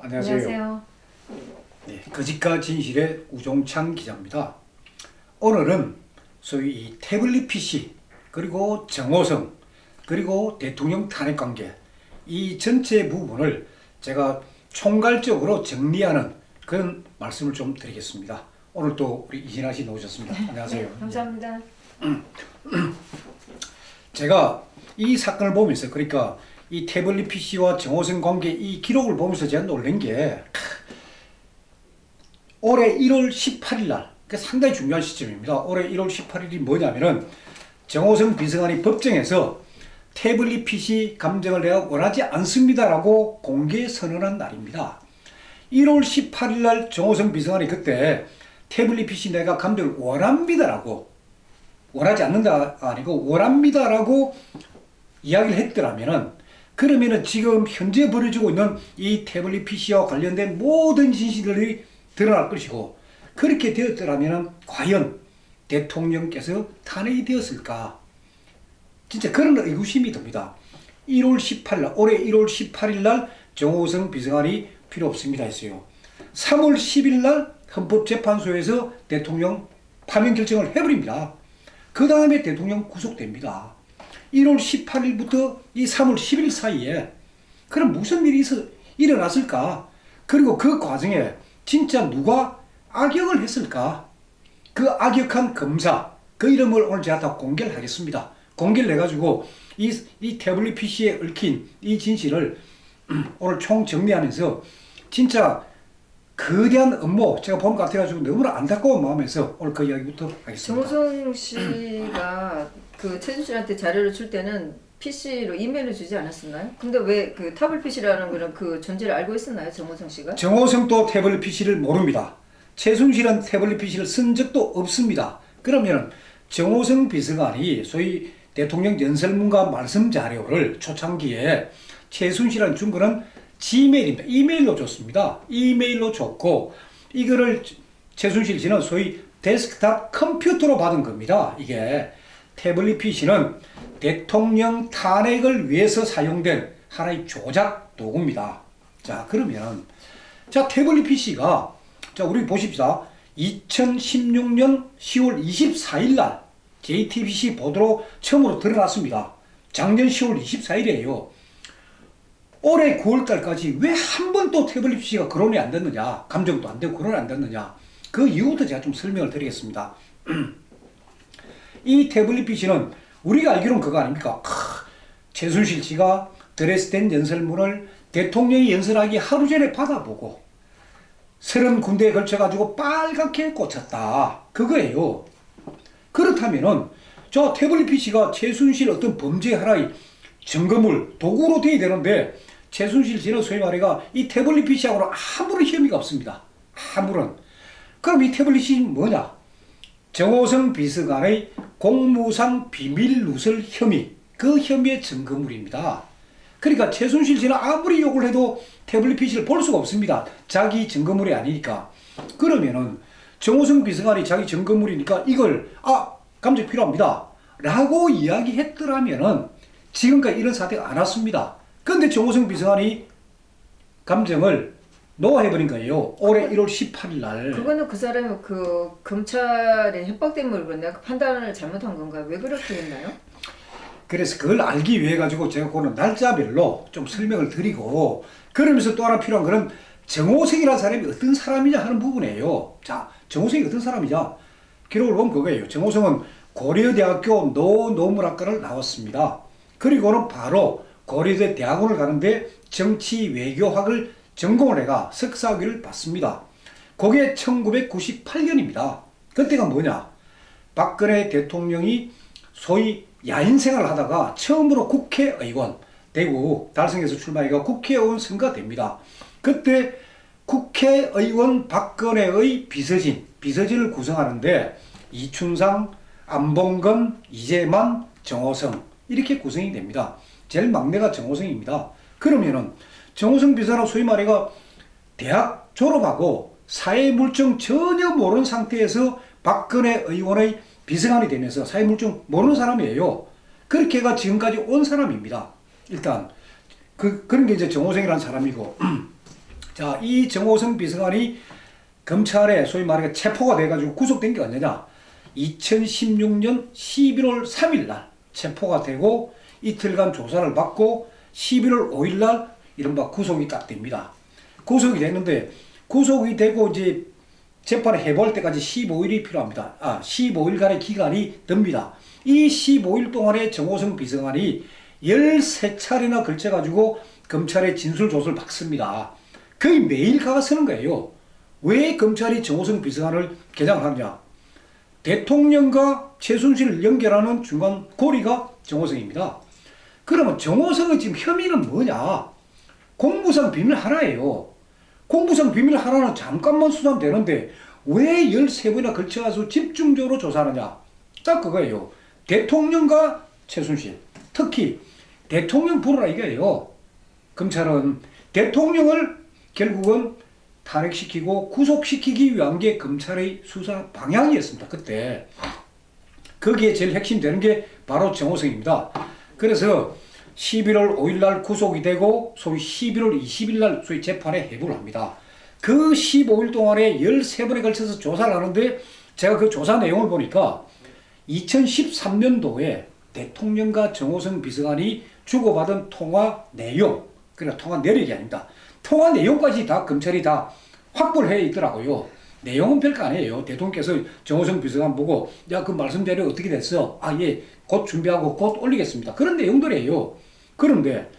안녕하세요. 안녕하세요. 네, 거짓과 진실의 우종찬 기자입니다. 오늘은 소위 이 태블릿 PC 그리고 정호성 그리고 대통령 탄핵 관계 이 전체 부분을 제가 총괄적으로 정리하는 그런 말씀을 좀 드리겠습니다. 오늘 또 우리 이진아 씨 나오셨습니다. 안녕하세요. 네, 감사합니다. 제가 이 사건을 보면서 그러니까 이 태블릿 PC와 정호성 관계 이 기록을 보면서 제가 놀란 게 올해 1월 18일 날 상당히 중요한 시점입니다. 올해 1월 18일이 뭐냐면은 정호성 비서관이 법정에서 태블릿 PC 감정을 내가 원하지 않습니다라고 공개 선언한 날입니다. 1월 18일 날 정호성 비서관이 그때 태블릿 PC 내가 감정을 원합니다라고 원하지 않는다 아니고 원합니다라고 이야기를 했더라면은 그러면은 지금 현재 벌어지고 있는 이 태블릿 PC와 관련된 모든 진실들이 드러날 것이고 그렇게 되었더라면은 과연 대통령께서 탄핵이 되었을까? 진짜 그런 의구심이 듭니다. 1월 18일 날, 올해 1월 18일 날 정호성 비서관이 필요 없습니다 했어요. 3월 10일 날 헌법재판소에서 대통령 파면 결정을 해버립니다. 그 다음에 대통령 구속됩니다. 1월 18일부터 이 3월 10일 사이에 그럼 무슨 일이 일어났을까? 그리고 그 과정에 진짜 누가 악역을 했을까? 그 악역한 검사 그 이름을 오늘 제가 다 공개를 하겠습니다. 공개를 해가지고 이 태블릿 PC에 얽힌 이 진실을 오늘 총 정리하면서 진짜 거대한 업무 제가 본 것 같아가지고 너무나 안타까운 마음에서 오늘 그 이야기부터 하겠습니다. 정호성 씨가 그 최순 씨한테 자료를 줄 때는 PC로 이메일을 주지 않았었나요? 근데 왜 그 타블 PC라는 거는 그 존재를 알고 있었나요, 정호성 씨가? 정호성도 태블릿 PC를 모릅니다. 최순실은 태블릿 PC를 쓴 적도 없습니다. 그러면 정호성 비서관이 소위 대통령 연설문과 말씀 자료를 초창기에 최순실한테 준 거는 지메일입니다. 이메일로 줬습니다. 이메일로 줬고 이거를 최순실 씨는 소위 데스크탑 컴퓨터로 받은 겁니다. 이게 태블릿 PC는 대통령 탄핵을 위해서 사용된 하나의 조작 도구입니다. 자, 그러면 자, 태블릿 PC가 자, 우리 보십시다. 2016년 10월 24일 날 JTBC 보도로 처음으로 드러났습니다. 작년 10월 24일이에요. 올해 9월달까지 왜 한 번도 태블릿 PC가 거론이 안 됐느냐, 감정도 안 되고 거론이 안 됐느냐, 그 이유부터 제가 좀 설명을 드리겠습니다. 이 태블릿 PC는 우리가 알기로는 그거 아닙니까? 최순실 씨가 드레스덴 연설문을 대통령이 연설하기 하루 전에 받아보고 30군데에 걸쳐가지고 빨갛게 꽂혔다. 그거예요. 그렇다면은 저 태블릿 PC가 최순실 어떤 범죄 하나의 증거물, 도구로 돼야 되는데 최순실 씨는 소위 말해가 이 태블릿 PC하고는 아무런 혐의가 없습니다. 아무런. 그럼 이 태블릿이 뭐냐? 정호성 비서관의 공무상 비밀 누설 혐의, 그 혐의의 증거물입니다. 그러니까 최순실 씨는 아무리 욕을 해도 태블릿 PC를 볼 수가 없습니다. 자기 증거물이 아니니까. 그러면은 정호성 비서관이 자기 증거물이니까 이걸 감정 필요합니다 라고 이야기했더라면은 지금까지 이런 사태가 안 왔습니다. 그런데 정호성 비서관이 감정을 노해버린 거예요. 올해 1월 18일 날. 그거는 그 사람이 그 검찰의 협박 때문에 그랬나요? 그 판단을 잘못한 건가요? 왜 그렇게 했나요? 그래서 그걸 알기 위해 가지고 제가 그거는 날짜별로 좀 설명을 드리고 그러면서 또 하나 필요한 거는 정호성이라는 사람이 어떤 사람이냐 하는 부분이에요. 자, 정호성이 어떤 사람이냐? 기록을 보면 그거예요. 정호성은 고려대학교 노노물학과를 나왔습니다. 그리고는 바로 고려대 대학원을 가는데 정치 외교학을 전공을 해가 석사학위를 받습니다. 그게 1998년입니다. 그때가 뭐냐? 박근혜 대통령이 소위 야인 생활을 하다가 처음으로 국회의원 대구 달성에서 출마해가 국회의원 선거가 됩니다. 그때 국회의원 박근혜의 비서진을 구성하는데 이춘상, 안봉근, 이재만, 정호성 이렇게 구성이 됩니다. 제일 막내가 정호성입니다. 그러면은 정호성 비서는 소위 말해가 대학 졸업하고 사회 물정 전혀 모르는 상태에서 박근혜 의원의 비서관이 되면서 사회 물정 모르는 사람이에요. 그렇게 해가 지금까지 온 사람입니다. 일단 그런 게 이제 정호성이라는 사람이고 자, 이 정호성 비서관이 검찰에 소위 말해 체포가 돼가지고 구속된 게 언제냐? 2016년 11월 3일 날 체포가 되고 이틀간 조사를 받고 11월 5일 날 이른바 구속이 딱 됩니다. 구속이 됐는데 구속이 되고 이제 재판을 해부할 때까지 15일이 필요합니다. 15일간의 기간이 듭니다. 이 15일 동안에 정호성 비서관이 13차례나 걸쳐가지고 검찰에 진술조서를 받습니다. 거의 매일 가가 쓰는 거예요. 왜 검찰이 정호성 비서관을 개장하느냐? 대통령과 최순실을 연결하는 중간 고리가 정호성입니다. 그러면 정호성의 지금 혐의는 뭐냐? 공무상 비밀 하나예요. 공무상 비밀 하나는 잠깐만 수사하면 되는데 왜 13번이나 걸쳐가지고 집중적으로 조사하느냐? 딱 그거예요. 대통령과 최순실, 특히 대통령 부르라 이거예요. 검찰은 대통령을 결국은 탄핵시키고 구속시키기 위한 게 검찰의 수사 방향이었습니다. 그때 거기에 제일 핵심 되는 게 바로 정호성입니다. 그래서 11월 5일 날 구속이 되고 소위 11월 20일 날 소위 재판에 회부를 합니다. 그 15일 동안에 13번에 걸쳐서 조사를 하는데 제가 그 조사 내용을 보니까 2013년도에 대통령과 정호성 비서관이 주고받은 통화 내용, 그러니까 통화 내역이 아닙니다. 통화 내용까지 다 검찰이 다 확보를 해 있더라고요. 내용은 별거 아니에요. 대통령께서 정호성 비서관 보고 야, 그 말씀대로 어떻게 됐어? 예, 곧 준비하고 곧 올리겠습니다. 그런 내용들이에요. 그런데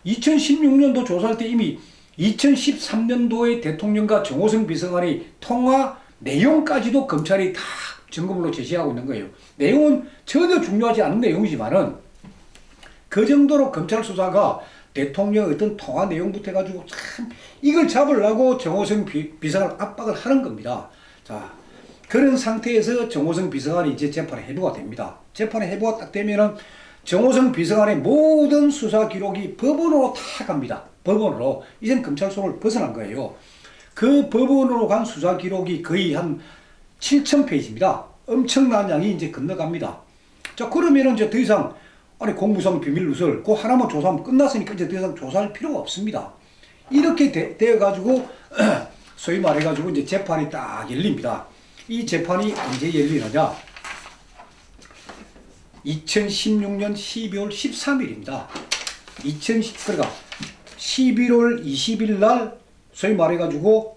2016년도 조사할 때 이미 2013년도에 대통령과 정호성 비서관의 통화 내용까지도 검찰이 다 증거물로 제시하고 있는 거예요. 내용은 전혀 중요하지 않은 내용이지만은 그 정도로 검찰 수사가 대통령의 어떤 통화 내용부터 해가지고 참 이걸 잡으려고 정호성 비서관을 압박을 하는 겁니다. 자, 그런 상태에서 정호성 비서관이 이제 재판에 회부가 됩니다. 재판에 회부가 딱 되면은 정호성 비서관의 모든 수사 기록이 법원으로 다 갑니다. 법원으로. 이제는 검찰 손을 벗어난 거예요. 그 법원으로 간 수사 기록이 거의 한 7,000페이지입니다. 엄청난 양이 이제 건너갑니다. 자, 그러면은 이제 더 이상 공무상 비밀누설 그 하나만 조사하면 끝났으니까 이제 더 이상 조사할 필요가 없습니다. 이렇게 되어가지고 소위 말해가지고 이제 재판이 딱 열립니다. 이 재판이 언제 열리느냐? 2016년 12월 13일입니다. 그러니까 11월 20일 날 소위 말해가지고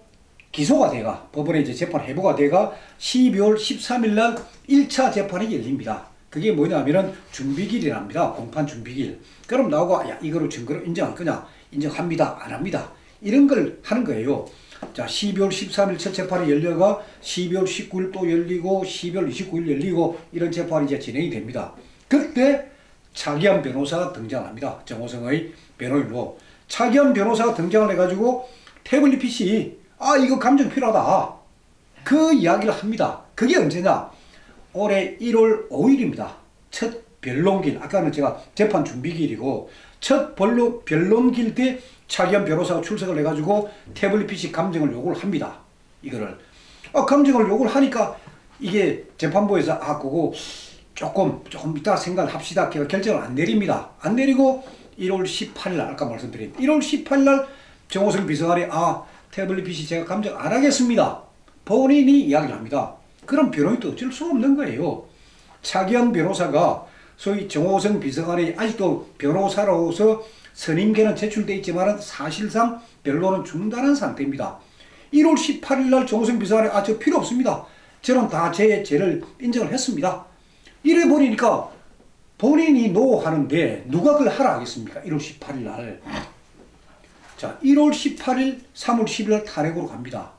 기소가 돼가 법원에 이제 재판 회부가 돼가 12월 13일 날 1차 재판이 열립니다. 그게 뭐냐면은 준비기일이랍니다. 공판 준비기일. 그럼 나오고 야, 이거로 증거로 인정할 거냐? 인정합니다. 안 합니다. 이런 걸 하는 거예요. 자, 12월 13일 첫 재판이 열려가 12월 19일 또 열리고 12월 29일 열리고 이런 재판이 이제 진행이 됩니다. 그때 차기한 변호사가 등장합니다. 정호성의 변호인으로. 차기한 변호사가 등장을 해가지고 태블릿 PC 이거 감정 필요하다. 그 이야기를 합니다. 그게 언제냐? 올해 1월 5일입니다. 첫 변론길. 아까는 제가 재판 준비길이고 첫 변론길 때 차기한 변호사가 출석을 해가지고 태블릿 PC 감정을 요구를 합니다. 이거를. 감정을 요구를 하니까 이게 재판부에서 그거 조금 이따 생각을 합시다. 결정을 안 내립니다. 안 내리고 1월 18일 날 아까 말씀드린 1월 18일 날 정호성 비서관이 태블릿 PC 제가 감정 안 하겠습니다. 본인이 이야기를 합니다. 그럼 변호인도 어쩔 수 없는 거예요. 차기한 변호사가 소위 정호성 비서관이 아직도 변호사로서 선임계는 제출돼 있지만 사실상 변론은 중단한 상태입니다. 1월 18일 날 정호성 비서관이 저 필요 없습니다. 저는 다 제 죄를 인정을 했습니다. 이래 버리니까 본인이 노하는데 누가 그걸 하라 하겠습니까? 1월 18일 날. 자, 1월 18일, 3월 10일 날 탄핵으로 갑니다.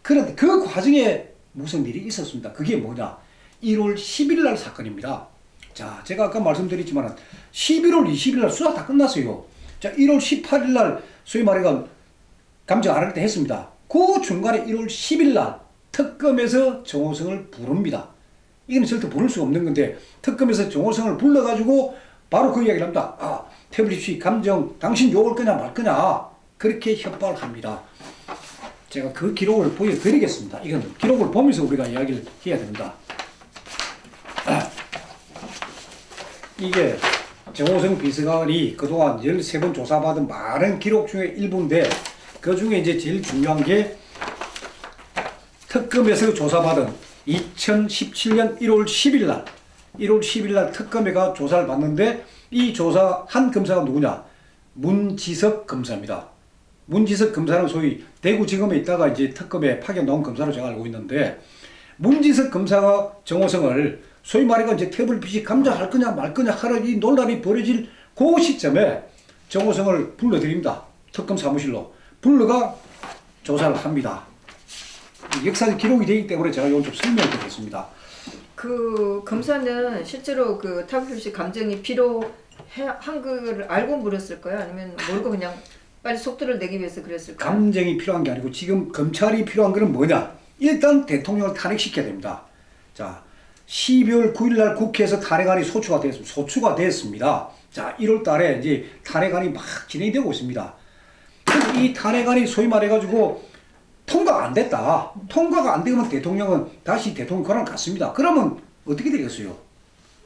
그런데 그 과정에 무슨 일이 있었습니다. 그게 뭐냐? 1월 10일 날 사건입니다. 자, 제가 아까 말씀드렸지만 11월 20일 날 수사 다 끝났어요. 자, 1월 18일 날 소위 말해가 감정 안 할 때 했습니다. 그 중간에 1월 10일 날 특검에서 정호성을 부릅니다. 이건 절대 부를 수가 없는 건데 특검에서 정호성을 불러가지고 바로 그 이야기를 합니다. 태블릿 PC 감정 당신 욕을 거냐 말 거냐 그렇게 협박을 합니다. 제가 그 기록을 보여드리겠습니다. 이건 기록을 보면서 우리가 이야기를 해야 됩니다. 이게 정호성 비서관이 그동안 13번 조사받은 많은 기록 중에 일부인데 그 중에 이제 제일 중요한 게 특검에서 조사받은 2017년 1월 10일 날, 1월 10일 날 특검에가 조사를 받는데 이 조사한 검사가 누구냐? 문지석 검사입니다. 문지석 검사는 소위 대구지검에 있다가 이제 특검에 파견 나온 검사로 제가 알고 있는데 문지석 검사가 정호성을 소위 말해서 이제 태블릿 PC 감정할 거냐 말 거냐 하는 이 논란이 벌어질 그 시점에 정호성을 불러드립니다. 특검 사무실로 불러가 조사를 합니다. 역사적 기록이 되기 때문에 제가 이건 좀 설명을 드리겠습니다. 그 검사는 실제로 그 타블릿 PC 감정이 필요한 걸 알고 물었을까요? 아니면 모르고 그냥 빨리 속도를 내기 위해서 그랬을까요? 감정이 필요한 게 아니고 지금 검찰이 필요한 것은 뭐냐? 일단 대통령을 탄핵시켜야 됩니다. 자, 12월 9일 날 국회에서 탄핵안이 소추가 됐습니다. 자, 1월 달에 이제 탄핵안이 막 진행이 되고 있습니다. 이 탄핵안이 소위 말해가지고 통과가 안 됐다. 통과가 안 되면 대통령은 다시 대통령 권한 갖습니다. 그러면 어떻게 되겠어요?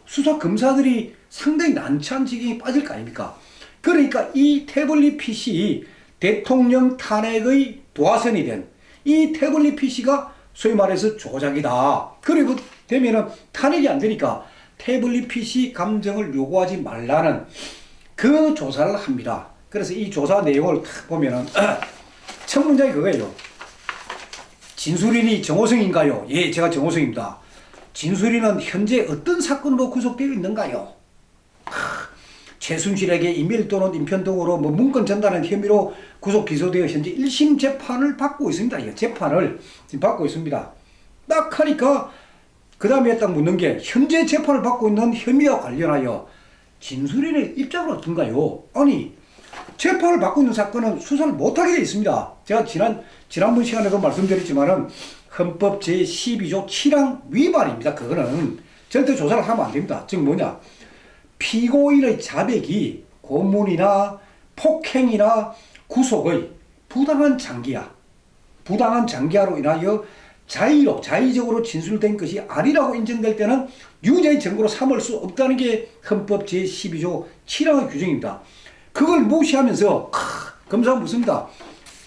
수사 검사들이 상당히 난처한 지경에 빠질 거 아닙니까? 그러니까 이 태블릿 PC 대통령 탄핵의 도화선이 된 이 태블릿 PC가 소위 말해서 조작이다. 그리고 되면은 탄핵이 안 되니까 태블릿 PC 감정을 요구하지 말라는 그 조사를 합니다. 그래서 이 조사 내용을 딱 보면은 첫 문장이 그거예요. 진술인이 정호성인가요? 예, 제가 정호성입니다. 진술인은 현재 어떤 사건으로 구속되어 있는가요? 최순실에게 이메일 또는 인편 등으로 문건 전달한 혐의로 구속 기소되어 현재 1심 재판을 받고 있습니다. 이 재판을 지금 받고 있습니다. 딱 하니까 그 다음에 딱 묻는 게 현재 재판을 받고 있는 혐의와 관련하여 진술인의 입장은 어떤가요? 아니 재판을 받고 있는 사건은 수사를 못하게 되어 있습니다. 제가 지난번 시간에도 말씀드렸지만은 헌법 제12조 7항 위반입니다. 그거는 절대 조사를 하면 안 됩니다. 즉 뭐냐? 피고인의 자백이 고문이나 폭행이나 구속의 부당한 장기화로 인하여 자의적으로 진술된 것이 아니라고 인정될 때는 유죄의 증거로 삼을 수 없다는 게 헌법 제12조 7항의 규정입니다. 그걸 무시하면서 검사가 묻습니다.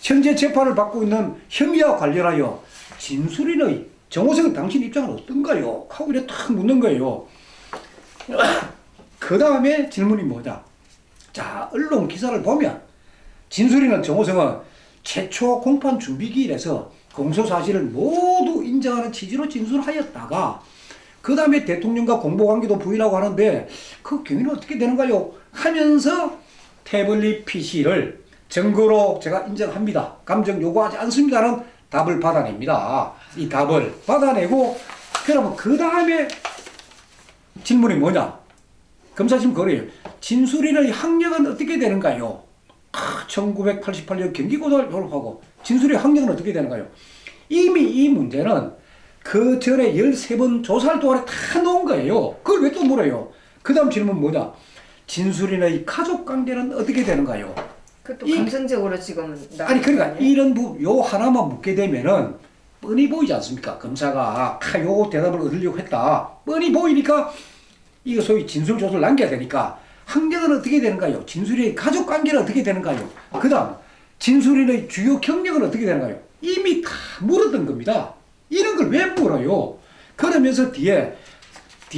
현재 재판을 받고 있는 혐의와 관련하여 진술인의 정호성 당신 입장은 어떤가요? 하고 이렇게 탁 묻는 거예요. 그 다음에 질문이 뭐냐? 자, 언론 기사를 보면 진술인은 정호성은 최초 공판 준비기일에서 공소 사실을 모두 인정하는 취지로 진술하였다가 그 다음에 대통령과 공보관계도 부인하고 하는데 그 경위는 어떻게 되는가요? 하면서 태블릿 PC를 증거로 제가 인정합니다. 감정 요구하지 않습니다는 답을 받아냅니다. 이 답을 받아내고 그러면 그 다음에 질문이 뭐냐? 검사 지금 그래요. 진술인의 학력은 어떻게 되는가요? 1988년 경기고등학교 졸업하고 진술인의 학력은 어떻게 되는가요? 이미 이 문제는 그 전에 13번 조사할 동안에 다 놓은 거예요. 그걸 왜 또 물어요? 그 다음 질문 뭐냐? 진술인의 가족관계는 어떻게 되는가요? 그것도 감성적으로 지금 아니 그러니까 이런 요 하나만 묻게 되면은 뻔히 보이지 않습니까? 검사가 요 대답을 얻으려고 했다. 뻔히 보이니까 이거 소위 진술 조서를 남겨야 되니까 학력은 어떻게 되는가요? 진술인의 가족관계는 어떻게 되는가요? 그 다음 진술인의 주요 경력은 어떻게 되는가요? 이미 다 물었던 겁니다. 이런 걸 왜 물어요? 그러면서 뒤에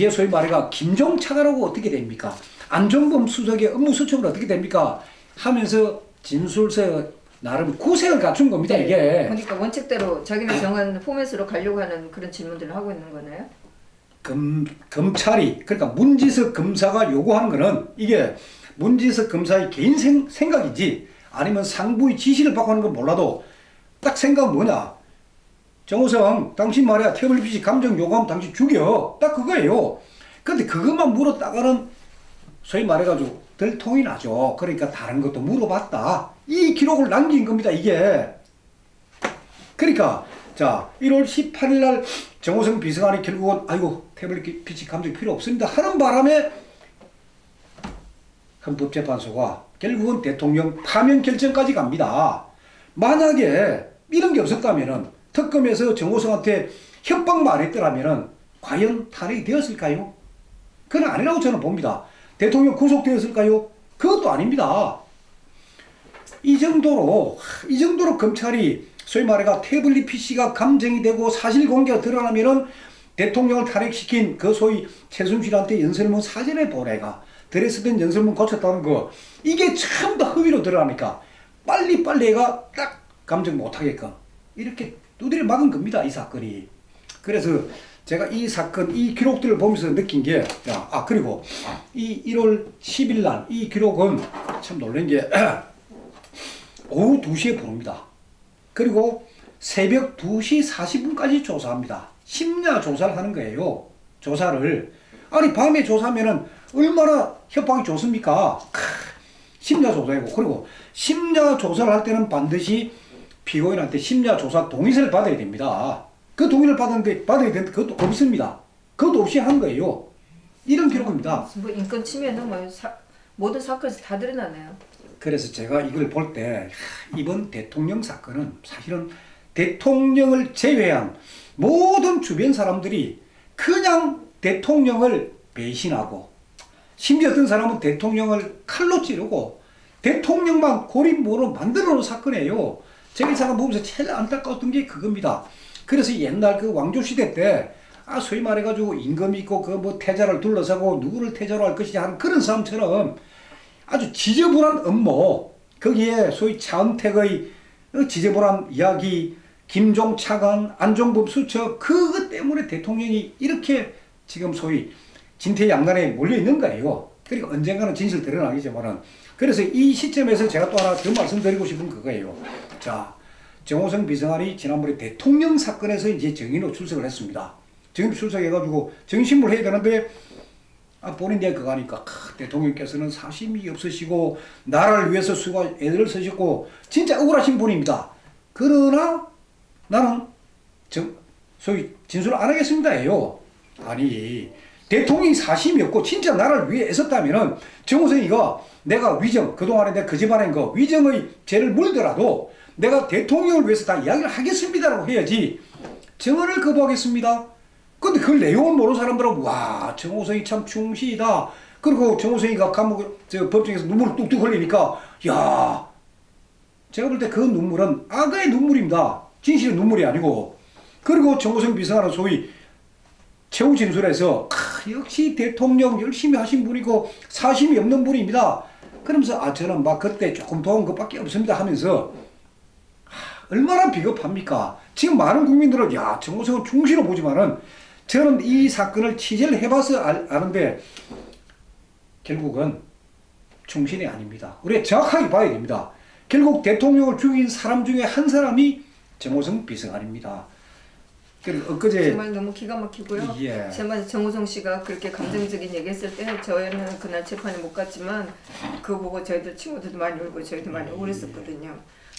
소위 말해가 김종차관하고 어떻게 됩니까? 안종범 수석의 업무 수첩은 어떻게 됩니까? 하면서 진술서 나름 구색을 갖춘 겁니다. 네. 이게. 그러니까 원칙대로 자기네 정한 포맷으로 가려고 하는 그런 질문들을 하고 있는 거네요. 검찰이 그러니까 문지석 검사가 요구하는 거는 이게 문지석 검사의 개인 생각인지 아니면 상부의 지시를 받고 하는 건 몰라도 딱 생각은 뭐냐? 정호성 당신 말이야 태블릿 PC 감정 요구하면 당신 죽여. 딱 그거예요. 근데 그것만 물었다가는 소위 말해가지고 덜 통이 나죠. 그러니까 다른 것도 물어봤다. 이 기록을 남긴 겁니다. 이게. 그러니까 자 1월 18일 날 정호성 비서관이 결국은 아이고 태블릿 PC 감정이 필요 없습니다 하는 바람에 헌법재판소가 결국은 대통령 파면 결정까지 갑니다. 만약에 이런 게 없었다면은 특검에서 정호성한테 협박만 했더라면은 과연 탄핵이 되었을까요? 그건 아니라고 저는 봅니다. 대통령 구속되었을까요? 그것도 아닙니다. 이 정도로 검찰이 소위 말해가 태블릿 PC가 감정이 되고 사실 공개가 드러나면은 대통령을 탈핵시킨 그 소위 최순실한테 연설문 사전에 보내가 드레스된 연설문 고쳤다는 거 이게 전부 다 허위로 드러나니까 빨리 애가 딱 감정 못하게끔 이렇게 두드려 막은 겁니다. 이 사건이. 그래서 제가 이 사건 이 기록들을 보면서 느낀 게 그리고 이 1월 10일 날 이 기록은 참 놀란 게 오후 2시에 부릅니다. 그리고 새벽 2시 40분까지 조사합니다. 심야 조사를 하는 거예요. 조사를. 아니 밤에 조사하면은 얼마나 협박이 좋습니까? 심야 조사이고 그리고 심야 조사를 할 때는 반드시 피고인한테 심야 조사 동의서를 받아야 됩니다. 그 동의를 받아야 되는데 그것도 없습니다. 그것도 없이 한 거예요. 이런 기록입니다. 뭐 인권 침해는 뭐 모든 사건에서 다 드러나네요. 그래서 제가 이걸 볼 때 이번 대통령 사건은 사실은 대통령을 제외한 모든 주변 사람들이 그냥 대통령을 배신하고 심지어 어떤 사람은 대통령을 칼로 찌르고 대통령만 고립모로 만들어 놓은 사건이에요. 제가 이 사람 보면서 제일 안타까웠던 게 그겁니다. 그래서 옛날 그 왕조시대 때 소위 말해가지고 임금이 있고 그 뭐 태자를 둘러싸고 누구를 태자로 할 것이냐 하는 그런 싸움처럼 아주 지저분한 음모 거기에 소위 차은택의 지저분한 이야기 김종 차관 안종범 수첩 그것 때문에 대통령이 이렇게 지금 소위 진퇴양난에 몰려있는 거예요. 그러니까 언젠가는 진실 드러나겠지만은 그래서 이 시점에서 제가 또 하나 더 말씀드리고 싶은 그거예요. 자, 정호성 비서관이 지난번에 대통령 사건에서 이제 정인으로 출석을 했습니다. 정인 출석해가지고 정신물 해야 되는데 본인이 그거 하니까 대통령께서는 사심이 없으시고 나라를 위해서 수고 애를 쓰셨고 진짜 억울하신 분입니다. 그러나 나는 소위 진술을 안 하겠습니다 해요. 아니 대통령이 사심이 없고 진짜 나라를 위해 애썼다면은 정호성이가 내가 위정 그동안에 내가 거짓말한 거 위정의 죄를 물더라도 내가 대통령을 위해서 다 이야기를 하겠습니다라고 해야지 정언을 거부하겠습니다. 근데 그 내용을 모르는 사람들은 와 정호성이 참 충실이다. 그리고 정호성이가 법정에서 눈물을 뚝뚝 흘리니까 야 제가 볼 때 그 눈물은 악의 눈물입니다. 진실의 눈물이 아니고. 그리고 정호성 비서관은 소위 최후 진술에서 역시 대통령 열심히 하신 분이고 사심이 없는 분입니다. 그러면서 저는 막 그때 조금 도운 것밖에 없습니다 하면서 얼마나 비겁합니까? 지금 많은 국민들은 정호성은 충실로 보지만은 저는 이 사건을 취재를 해봐서 아는데 결국은 충신이 아닙니다. 우리가 정확하게 봐야 됩니다. 결국 대통령을 죽인 사람 중에 한 사람이 정호성 비서관입니다. 엊그제 정말 너무 기가 막히고요. 예. 정말 정호성 씨가 그렇게 감정적인 얘기했을 때 저희는 그날 재판에 못 갔지만 그거 보고 저희들 친구들도 많이 울고 저희도 많이 우울했었거든요.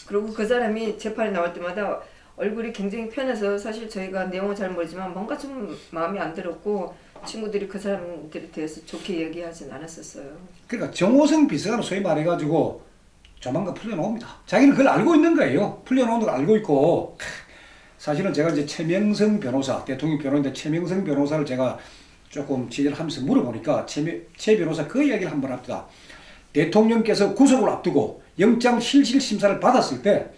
그리고 그 사람이 재판에 나올 때마다 얼굴이 굉장히 편해서 사실 저희가 내용을 잘 모르지만 뭔가 좀 마음이 안 들었고 친구들이 그 사람들에 대해서 좋게 얘기하진 않았었어요. 그러니까 정호성 비서관은 소위 말해가지고 조만간 풀려나옵니다. 자기는 그걸 알고 있는 거예요. 풀려나오는 걸 알고 있고 사실은 제가 이제 최명성 변호사 대통령 변호인데 최명성 변호사를 제가 조금 취재를 하면서 물어보니까 최 변호사 그 이야기를 한번 합니다. 대통령께서 구속을 앞두고 영장 실질 심사를 받았을 때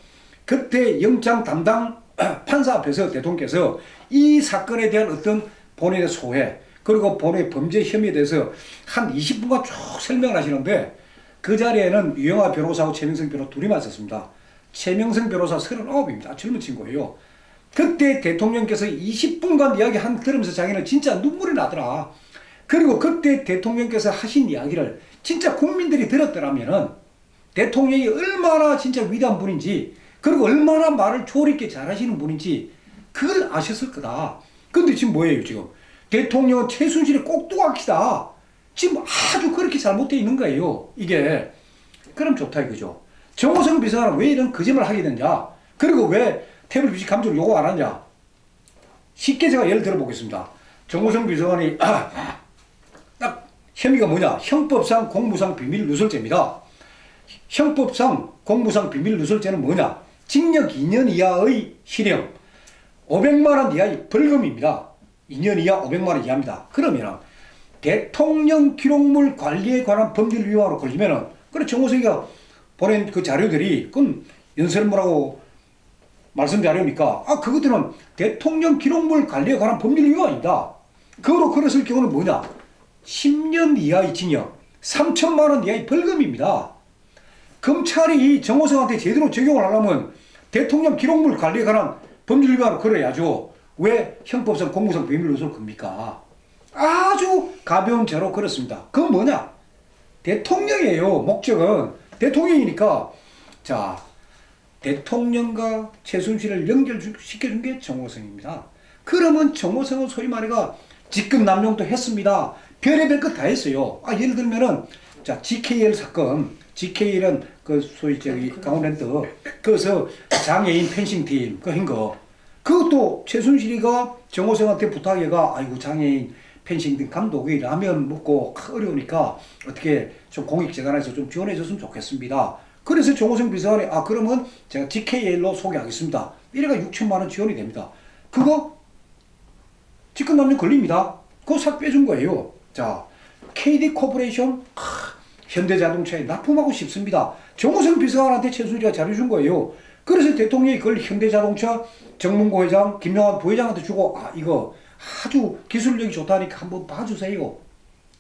그때 영장 담당 판사 앞에서 대통령께서 이 사건에 대한 어떤 본인의 소회 그리고 본인의 범죄 혐의에 대해서 한 20분간 쭉 설명을 하시는데 그 자리에는 유영하 변호사하고 최명성 변호사 둘이만 있었습니다. 최명성 변호사 39입니다. 젊은 친구예요. 그때 대통령께서 20분간 이야기 들으면서 자기는 진짜 눈물이 나더라. 그리고 그때 대통령께서 하신 이야기를 진짜 국민들이 들었더라면은 대통령이 얼마나 진짜 위대한 분인지 그리고 얼마나 말을 조리있게 잘하시는 분인지 그걸 아셨을 거다. 근데 지금 뭐예요 지금? 대통령은 최순실의 꼭두각시다. 지금 아주 그렇게 잘못되어 있는 거예요. 이게. 그럼 좋다 이거죠. 정호성 비서관은 왜 이런 거짓말을 하게 됐냐? 그리고 왜 태블릿 PC 감정을 요구 안 하냐? 쉽게 제가 예를 들어보겠습니다. 정호성 비서관이 딱 혐의가 뭐냐? 형법상 공무상 비밀 누설죄입니다. 형법상 공무상 비밀 누설죄는 뭐냐? 징역 2년 이하의 실형, 500만 원 이하의 벌금입니다. 2년 이하 500만 원 이하입니다. 그러면 대통령 기록물 관리에 관한 법률 위반으로 걸리면은 그래 정호성이가 보낸 그 자료들이 그건 연설문하고 말씀 자료니까 그것들은 대통령 기록물 관리에 관한 법률 위반입니다. 그거로 걸었을 경우는 뭐냐? 10년 이하의 징역, 3천만 원 이하의 벌금입니다. 검찰이 정호성한테 제대로 적용을 하려면 대통령 기록물 관리에 관한 법률 위반을 걸어야죠. 왜 형법상 공무상 비밀누설을 겁니까? 아주 가벼운 죄로 걸었습니다. 그건 뭐냐? 대통령이에요. 목적은 대통령이니까. 자, 대통령과 최순실을 연결시켜준 게 정호성입니다. 그러면 정호성은 소위 말해가 직급 남용도 했습니다. 별의별 것 다 했어요. 예를 들면은 자 GKL 사건, GKL은 그 소위 강원랜드 거기서 장애인 펜싱팀 그 한 거, 그것도 최순실이가 정호성한테 부탁해가 아이고 장애인 펜싱팀 감독이 라면 먹고 어려우니까 어떻게 좀 공익재단에서 좀 지원해줬으면 좋겠습니다. 그래서 정호성 비서관이 그러면 제가 GKL로 소개하겠습니다. 이래가 6천만 원 지원이 됩니다. 그거 직권남용 걸립니다. 그거 싹 빼준 거예요. 자, KD 코퍼레이션 현대자동차에 납품하고 싶습니다. 정호성 비서관한테 최순실이가 잘해준 거예요. 그래서 대통령이 그걸 현대자동차 정문고 회장, 김영환 부회장한테 주고 이거 아주 기술력이 좋다니까 한번 봐주세요.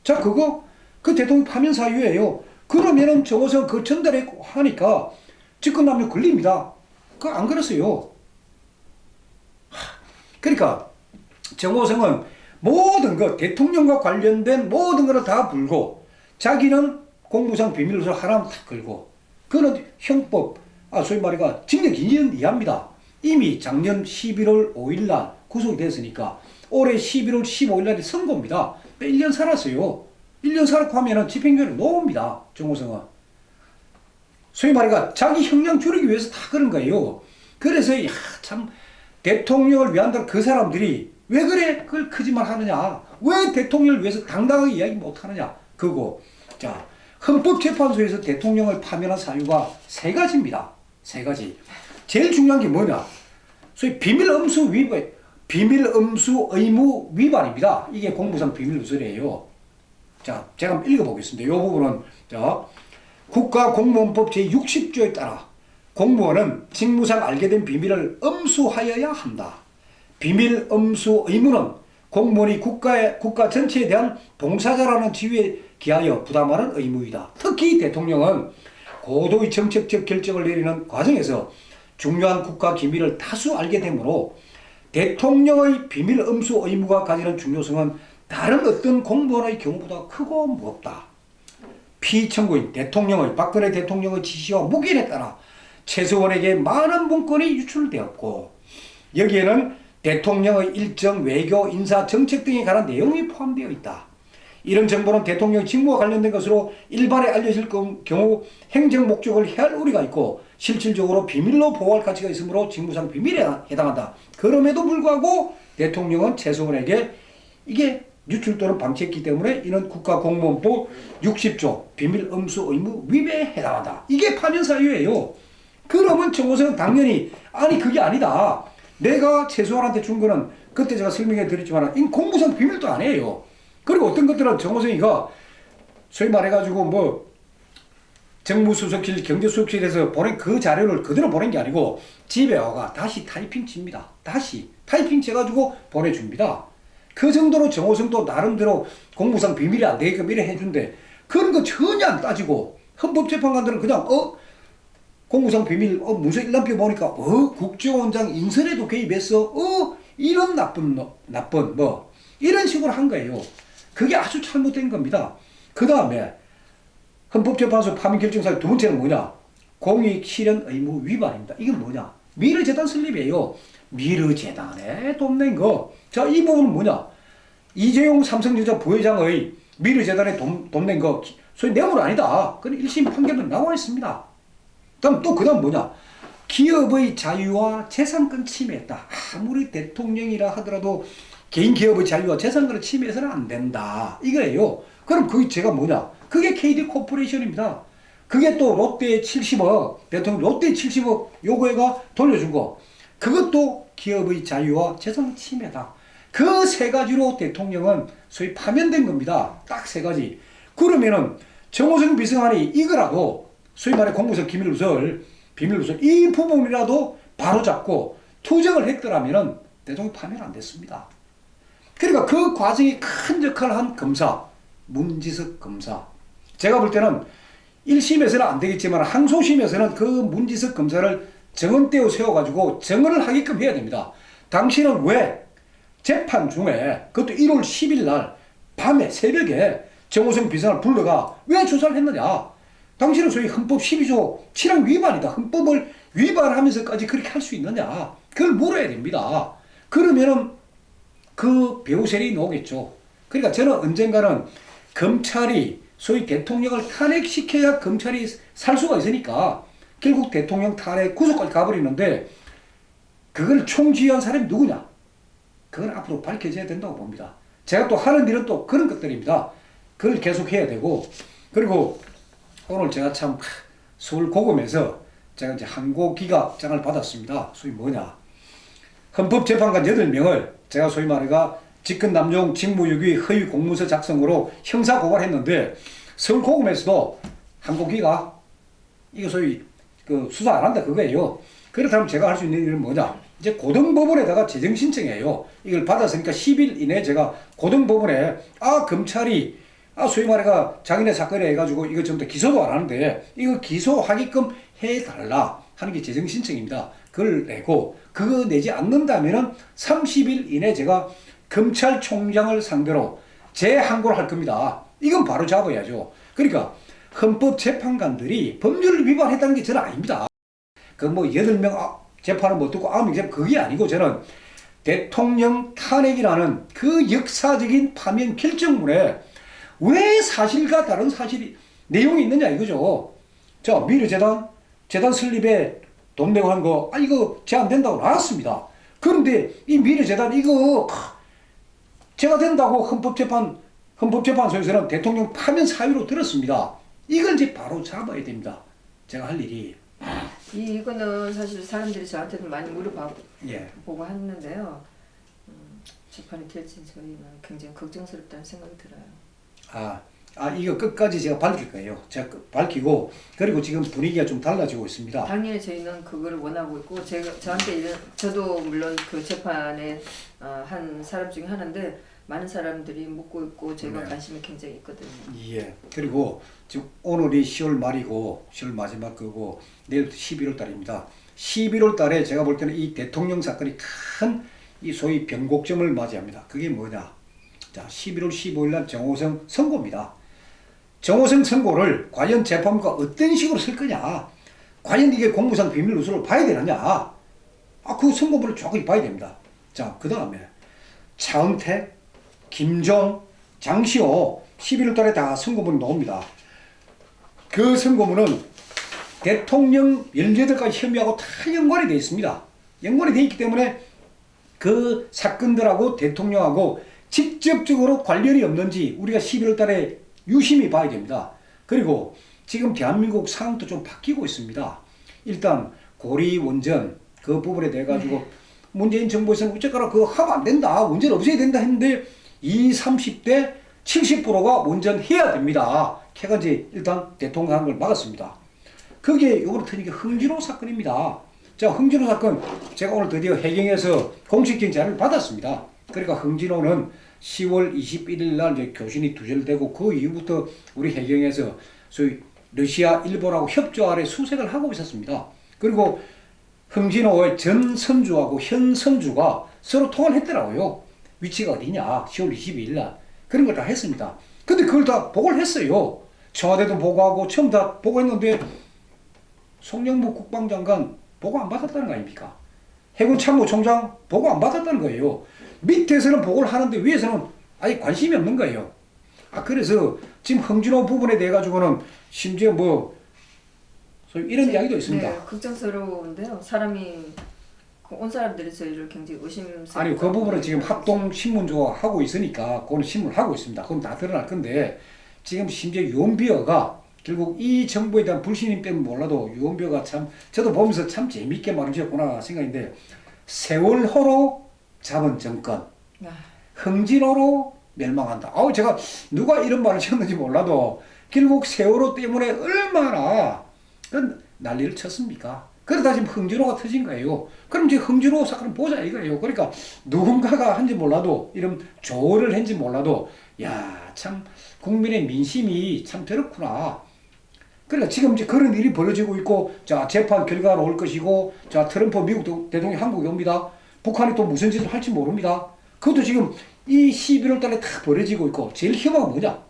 자, 그거 그 대통령 파면 사유예요. 그러면은 정호성 그 전달하니까 직권남용 걸립니다. 그거 안 그랬어요. 그러니까 정호성은 모든 것, 대통령과 관련된 모든 것을 다 불고 자기는 공무상 비밀누설 하나만 탁 걸고 그는 형법, 소위 말해가 징역 2년 이하입니다. 이미 작년 11월 5일 날 구속이 됐으니까 올해 11월 15일 날이 선고입니다. 1년 살았어요. 1년 살았고 하면은 집행유예를 놓습니다. 정호성은. 소위 말해가 자기 형량 줄이기 위해서 다 그런 거예요. 그래서 참 대통령을 위한다 그 사람들이 왜 그래 그걸 거짓말 하느냐, 왜 대통령을 위해서 당당하게 이야기 못하느냐. 그거 자 헌법재판소에서 대통령을 파면한 사유가 3가지입니다. 3가지. 제일 중요한 게 뭐냐, 소위 비밀엄수 의무 위반입니다. 이게 공무상 비밀누설이에요. 자, 제가 한번 읽어보겠습니다. 이 부분은 자, 국가공무원법 제60조에 따라 공무원은 직무상 알게 된 비밀을 엄수하여야 한다. 비밀 엄수 의무는 공무원이 국가 전체에 대한 봉사자라는 지위에 기하여 부담하는 의무이다. 특히 대통령은 고도의 정책적 결정을 내리는 과정에서 중요한 국가 기밀을 다수 알게 되므로 대통령의 비밀 엄수 의무가 가지는 중요성은 다른 어떤 공무원의 경우보다 크고 무겁다. 피청구인 대통령의 박근혜 대통령의 지시와 묵인에 따라 최서원에게 많은 문건이 유출되었고 여기에는 대통령의 일정 외교, 인사, 정책 등에 관한 내용이 포함되어 있다. 이런 정보는 대통령의 직무와 관련된 것으로 일반에 알려질 경우 행정 목적을 해할 우려가 있고 실질적으로 비밀로 보호할 가치가 있으므로 직무상 비밀에 해당한다. 그럼에도 불구하고 대통령은 최서원에게 이게 유출 또는 방치했기 때문에 이는 국가공무원법 60조 비밀 엄수 의무 위배에 해당한다. 이게 파면 사유예요. 그러면 정호성은 당연히 그게 아니다. 내가 최소한한테 준 거는 그때 제가 설명해 드렸지만 이 공무상 비밀도 아니에요. 그리고 어떤 것들은 정호성이가 소위 말해가지고 정무수석실 경제수석실에서 보낸 그 자료를 그대로 보낸 게 아니고 집에 와가 다시 타이핑 칩니다. 다시 타이핑 쳐가지고 보내줍니다. 그 정도로 정호성도 나름대로 공무상 비밀이 안 되게끔 이래 해준대. 그런 거 전혀 안 따지고 헌법재판관들은 그냥 공무상 비밀 문서 일람표 보니까 국정원장 인선에도 개입했어 이런 나쁜 이런 식으로 한 거예요. 그게 아주 잘못된 겁니다. 그 다음에 헌법재판소 파면결정사유 두 번째는 뭐냐, 공익실현 의무 위반입니다. 이건 뭐냐, 미르재단 설립이에요. 미르재단에 돈 낸 거. 자, 이 부분은 뭐냐, 이재용 삼성전자 부회장의 미르재단에 돈 낸 거 소위 뇌물 아니다. 그건 1심 판결도 나와 있습니다. 그다음 뭐냐, 기업의 자유와 재산권 침해했다. 아무리 대통령이라 하더라도 개인 기업의 자유와 재산권을 침해해서는 안 된다. 이거예요. 그럼 그게 제가 뭐냐, 그게 KD 코퍼레이션입니다. 그게 또 롯데 70억, 대통령 롯데 70억 요구해가 돌려준 거, 그것도 기업의 자유와 재산 침해다. 그 3가지로 대통령은 소위 파면된 겁니다. 딱 3가지. 그러면은 정호성 비서관이 이거라도 소위 말해 공무상 비밀누설 이 부분이라도 바로잡고 투쟁을 했더라면 대통령 파면 안 됐습니다. 그러니까 그 과정이 큰 역할을 한 검사 문지석 검사, 제가 볼 때는 1심에서는 안 되겠지만 항소심에서는 그 문지석 검사를 정언 떼어 세워가지고 정언을 하게끔 해야 됩니다. 당신은 왜 재판 중에 그것도 1월 10일 날 밤에 새벽에 정호성 비서관을 불러가 왜 조사를 했느냐. 당신은 소위 헌법 12조 7항 위반이다. 헌법을 위반하면서까지 그렇게 할 수 있느냐. 그걸 물어야 됩니다. 그러면은 그 배후셀이 나오겠죠. 그러니까 저는 언젠가는 검찰이 소위 대통령을 탄핵시켜야 검찰이 살 수가 있으니까 결국 대통령 탄핵 구속까지 가버리는데 그걸 총지휘한 사람이 누구냐? 그건 앞으로 밝혀져야 된다고 봅니다. 제가 또 하는 일은 또 그런 것들입니다. 그걸 계속 해야 되고, 그리고 오늘 제가 참 서울 고검에서 제가 이제 항고기각장을 받았습니다. 소위 뭐냐? 헌법재판관 8명을 제가 소위 말해가 직권남용 직무유기 허위 공문서 작성으로 형사고발했는데 서울 고검에서도 항고기각 이거 소위 그 수사 안 한다 그거예요. 그렇다면 제가 할 수 있는 일은 뭐냐? 이제 고등법원에다가 재정 신청해요. 이걸 받았으니까 10일 이내에 제가 고등법원에 검찰이 소위 말해가 자기네 사건에 해가지고 이거 전부 다 기소도 안 하는데 이거 기소하게끔 해달라 하는 게 재정 신청입니다. 그걸 내고 그거 내지 않는다면은 30일 이내 제가 검찰총장을 상대로 재항고를 할 겁니다. 이건 바로 잡아야죠. 그러니까 헌법재판관들이 법률을 위반했다는 게 저는 아닙니다. 그 뭐 8명 재판을 못 듣고 9명 재판 그게 아니고 저는 대통령 탄핵이라는 그 역사적인 파면 결정문에 왜 사실과 다른 사실이 내용이 있느냐 이거죠. 자, 재단 설립에 돈 내고 한 거 이거 제한된다고 나왔습니다. 그런데 이 미래재단 이거 제가 된다고 헌법재판소에서는 대통령 파면 사유로 들었습니다. 이걸 이제 바로 잡아야 됩니다. 제가 할 일이. 이거는 사실 사람들이 저한테도 많이 물어보고 예. 했는데요. 재판이 될지 저희는 굉장히 걱정스럽다는 생각이 들어요. 이거 끝까지 제가 밝힐 거예요. 제가 밝히고, 그리고 지금 분위기가 좀 달라지고 있습니다. 당연히 저희는 그걸 원하고 있고, 저도 물론 그 재판에 한 사람 중에 하나인데, 많은 사람들이 묻고 있고, 저희가 관심이 굉장히 있거든요. 예. 그리고 지금 오늘이 10월 말이고, 10월 마지막 거고, 내일부터 11월 달입니다. 11월 달에 제가 볼 때는 이 대통령 사건이 큰 이 소위 변곡점을 맞이합니다. 그게 뭐냐? 자, 11월 15일 날 정호성 선고입니다. 정호성 선고를 과연 재판부가 어떤 식으로 쓸 거냐? 과연 이게 공무상 비밀 누설을 봐야 되느냐? 그 선고문을 조금 봐야 됩니다. 자, 그 다음에 차은택, 김종, 장시호 11월 달에 다 선고문이 나옵니다. 그 선고문은 대통령 18가지 혐의하고 다 연관이 되어 있습니다. 연관이 되어 있기 때문에 그 사건들하고 대통령하고 직접적으로 관련이 없는지 우리가 11월 달에 유심히 봐야 됩니다. 그리고 지금 대한민국 상황도 좀 바뀌고 있습니다. 일단 고리 원전 그 부분에 대해 가지고 문재인 정부에서는 어쨌거나 그거 하면 안 된다. 원전 없애야 된다 했는데 20, 30대 70%가 원전해야 됩니다. 해가 이제 일단 대통령 하는 걸 막았습니다. 그게 요번에 터진 게 흥진호 사건입니다. 자, 흥진호 사건 제가 오늘 드디어 해경에서 공식적인 자료를 받았습니다. 그러니까 흥진호는 10월 21일 날 이제 교신이 두절되고 그 이후부터 우리 해경에서 소위 러시아, 일본하고 협조 아래 수색을 하고 있었습니다. 그리고 흥진호의 전 선주하고 현 선주가 서로 통화를 했더라고요. 위치가 어디냐, 10월 22일 날. 그런 걸 다 했습니다. 근데 그걸 다 보고를 했어요. 청와대도 보고하고 처음 다 보고했는데 송영무 국방장관 보고 안 받았다는 거 아닙니까? 해군 참모총장 보고 안 받았다는 거예요. 밑에서는 보고를 하는데 위에서는 아예 관심이 없는 거예요. 그래서 지금 흥진호 부분에 대해 가지고는 심지어 이런 이야기도 있습니다. 네, 걱정스러운데요. 온 사람들이 저희를 굉장히 의심스럽게. 아니, 그 부분은 지금 합동신문조가 하고 있으니까 그거는 신문을 하고 있습니다. 그건 다 드러날 건데 지금 심지어 유언비어가 결국 이 정부에 대한 불신임 때문에 몰라도 유언비어가 참 저도 보면서 참 재밌게 말을 지었구나 생각인데 세월호로 잡은 정권, 흥진호로 멸망한다. 제가 누가 이런 말을 지었는지 몰라도 결국 세월호 때문에 얼마나 그건 난리를 쳤습니까? 그러다 지금 흥준호가 터진 거예요. 그럼 이제 흥준호 사건을 보자 이거예요. 그러니까 누군가가 한지 몰라도 이런 조언을 했는지 몰라도 야, 참 국민의 민심이 참 더럽구나. 그러니까 지금 이제 그런 일이 벌어지고 있고 자 재판 결과가 나올 것이고 자 트럼프 미국 대통령이 한국에 옵니다. 북한이 또 무슨 짓을 할지 모릅니다. 그것도 지금 이 11월 달에 다 벌어지고 있고 제일 혐오가 뭐냐?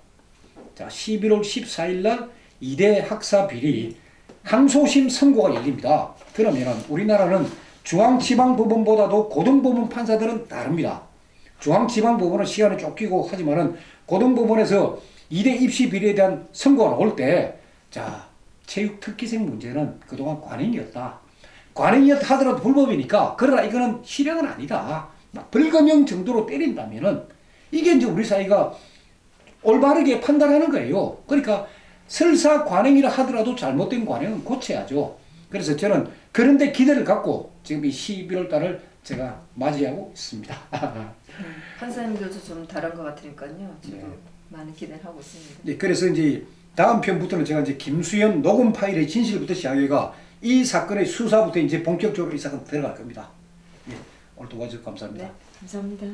자 11월 14일 날 2대 학사 비리 항소심 선고가 열립니다. 그러면 우리나라는 중앙지방법원보다도 고등법원 판사들은 다릅니다. 중앙지방법원은 시간에 쫓기고 하지만은 고등법원에서 2대 입시 비리에 대한 선고가 나올 때 자, 체육 특기생 문제는 그동안 관행이었다. 관행이었다 하더라도 불법이니까 그러나 이거는 실형은 아니다. 막 벌금형 정도로 때린다면은 이게 이제 우리 사회가 올바르게 판단하는 거예요. 그러니까 설사 관행이라 하더라도 잘못된 관행은 고쳐야죠. 그래서 저는 그런데 기대를 갖고 지금 이 11월 달을 제가 맞이하고 있습니다. 판사님들도 좀 다른 것 같으니까요. 지금 많은 기대를 하고 있습니다. 네, 그래서 이제 다음 편부터는 제가 이제 김수현 녹음 파일의 진실부터 시작해가 이 사건의 수사부터 이제 본격적으로 이 사건 들어갈 겁니다. 예, 오늘 도와주셔서 감사합니다. 네, 감사합니다.